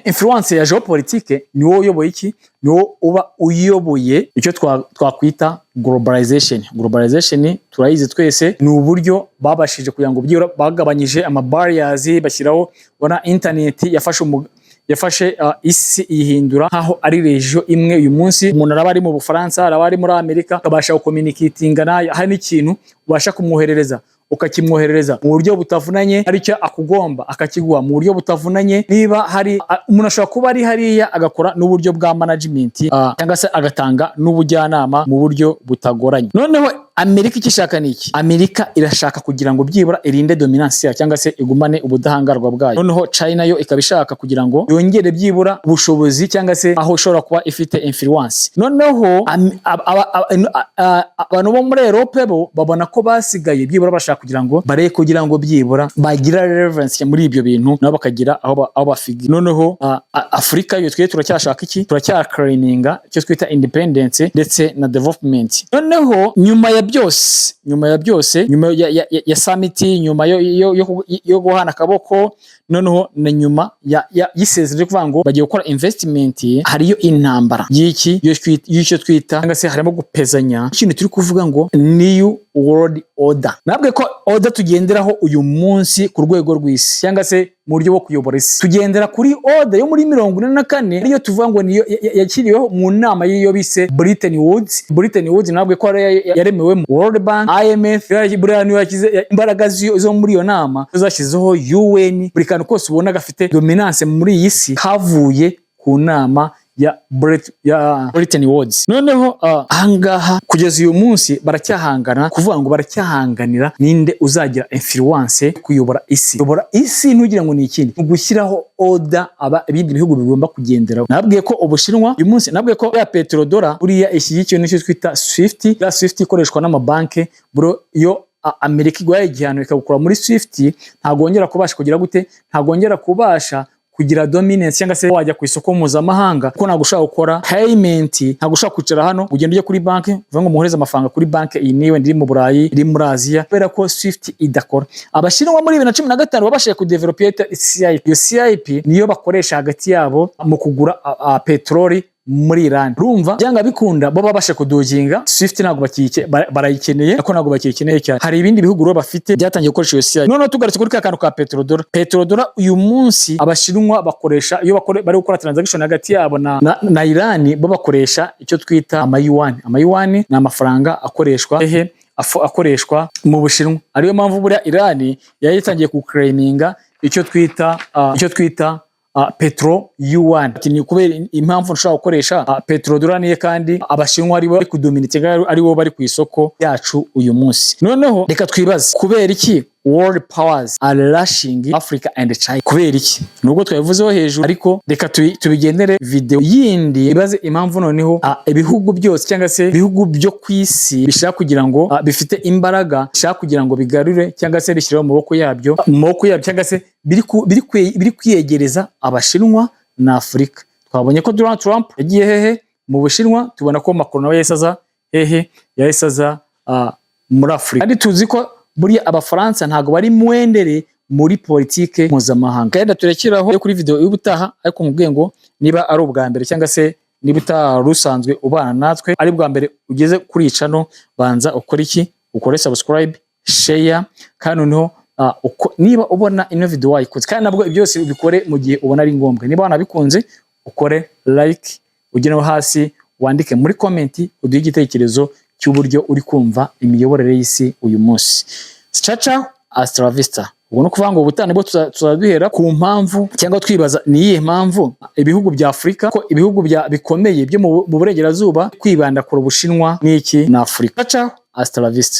influence ya geopolitique ni wo uyoboye iki, ni wo uba uyoboye icyo twakwita globalization turayizi twese, ni uburyo babashije kugira ngo byura bagabanyije ama barriers, bashyiraho bona internet yafashe isi ihindura nkaho ari regio imwe. Uyu munsi umuntu araba ari mu Bufaransa, araba ari muri Amerika, akabasha communicatingana, hari n'ikintu ubasha kumwoherereza ukakimwoherereza mu buryo butavunanye, aricyo akugomba akakiguha mu buryo butavunanye. Niba hari umuntu ashobora kuba ari hariya agakora n'uburyo bwa management cyangwa se agatanga n'ubujyanama mu buryo butagoranye. Noneho Amerika ikishaka niki, Amerika irashaka kugira ngo byibura irinde dominance yayo cyangwa se igumane ubudahangarwa bwayo. Noneho China yo ikabishaka kugira ngo yongere byibura ubushobozi cyangwa se aho ishobora kuba ifite influence. Noneho abantu bo muri Europe bo babona ko basigaye byibura bashaka kugira ngo byibura bagira relevance muri ibyo bintu, nabo bakagira aho bafigi. Noneho Afrika yo twe turacyashaka iki, turacyaclaiminga icyo twita independence ndetse na development. Noneho nyuma ya byose, nyuma ya summit, nyuma yo guhana akaboko, noneho na nyuma yisezerere kuvuga ngo bagiye gukora investment, hariyo intambara y'iki y'icyo twita cyangwa se harimo gupezanya ikintu turi kuvuga ngo new world order. Nabwe ko order tugenderaho uyu munsi ku rwego rw'isi cyangwa se mu buryo bwo kuyobora isi, tugendera kuri order yo muri 44 ariyo tuvuga ngo niyo yakiriweho mu nama y'iyo bise Bretton Woods. Nabwe ko yaremewe mu World Bank, IMF, niyo yakize imbaraga zo muri iyo nama zashyizeho UN. Buri kantu kose ubona gafite dominance muri iyi si kavuye ku nama ya Bretton Woods. Noneho ahangaha kugeza uyu munsi baracyahangana kuvuga ngo baracyahanganira ninde uzagira influence kuyobora isi. Kuyobora isi ntugira ngo ni ikindi, gushyiraho order ibindi bihugu bigomba kugenderaho. Nabwiye ko Ubushinwa uyu munsi, nabwiye ko ya petrodollar buriya ishyigikiwe n'icyo twita SWIFT. Ya SWIFT ikoreshwa n'amabanki bro, yo Amerika igwaye igihano ikabukura muri SWIFT, ntagongera kubasha kugira gute, ntagongera kubasha kugira dominance cyangwa se wajya ku isoko mpuzamahanga, kuko ntabwo ushaka gukora payment, ntabwo ushaka kwicara hano ugenda ujye kuri banki uvuga ngo muhereze amafaranga kuri banki iyi niwe ndiri mu Burayi, iri muri Aziya, kubera ko SWIFT idakora. Abashinwa muri 2015 babashije kudevelopa CIP. Iyo CIP niyo bakoresha hagati yabo mu kugura petroli muri Iran. Urumva byanga bikunda bo babashe kudoginga SWIFT, ntabwo barayikeneye, ariko ntabwo bakikeneye cyane. Hari ibindi bihugu rero bafite byatangiye gukoresha iyo CIP. Noneho tugarutse kuri kantu ka petrodollar uyu munsi Abashinwa bakoresha iyo bari gukora transaction hagati yabo na Iran, bo bakoresha icyo twita amayuan. Amayuan ni amafaranga akoreshwa akoreshwa mu Bushinwa. Ariyo mpamvu buriya Iran yayitangiye ku claiminga icyo twita petro yuan. Ni kubera impamvu nshaka gukoresha petrodollar niye, kandi Abashinwa ari bari kudominate, ari bo bari ku isoko yacu uyu munsi. Noneho reka twibaze kubera iki world powers are rushing Africa and China. Kubera iki? Nubwo twabivuzeho hejuru, ariko reka tubigendere video yindi ibaze impamvu noneho ibihugu byose cyangwa se ibihugu byo kwisi bishaka kugira ngo bifite imbaraga, bishaka kugira ngo bigarure cyangwa se bishyiraho mu maboko yabyo cyangwa se biri kwiyegereza Abashinwa na Afrika. Twabonye ko Donald Trump yagiye hehe mu Bushinwa, tubona ko Macron nawe yasaza hehe, yasaza muri Afrika. Kandi tuzi ko buriya Abafaransa ntago bari mwendere muri politike mpuzamahanga. Kandi turekeraho kuri video y'ubutaha, ariko mubwiye ngo niba ari ubwa mbere cyangwa se niba utarusanzwe ubana natwe ari bwa mbere ugeze kuri channel, banza ukora iki, ukore subscribe, share, kandi noneho niba ubona ino video wayikoze, kandi nabwo byose ubikore mu gihe ubona ari ngombwa. Niba wanabikunze ukore like, ugene hasi wandike muri comment uduhe igitekerezo cy'uburyo uri kumva imiyoborere y'isi uyu munsi. Ciao, hasta la vista. Ubwo no kuvuga ngo ubutane bwo tuzaduhera ku mpamvu cyangwa twibaza ni iyihe mpamvu ibihugu bya Afrika, ko ibihugu bikomeye byo mu burengerazuba kwibanda ku Bushinwa n'iki na Afrika. Ciao, hasta la vista.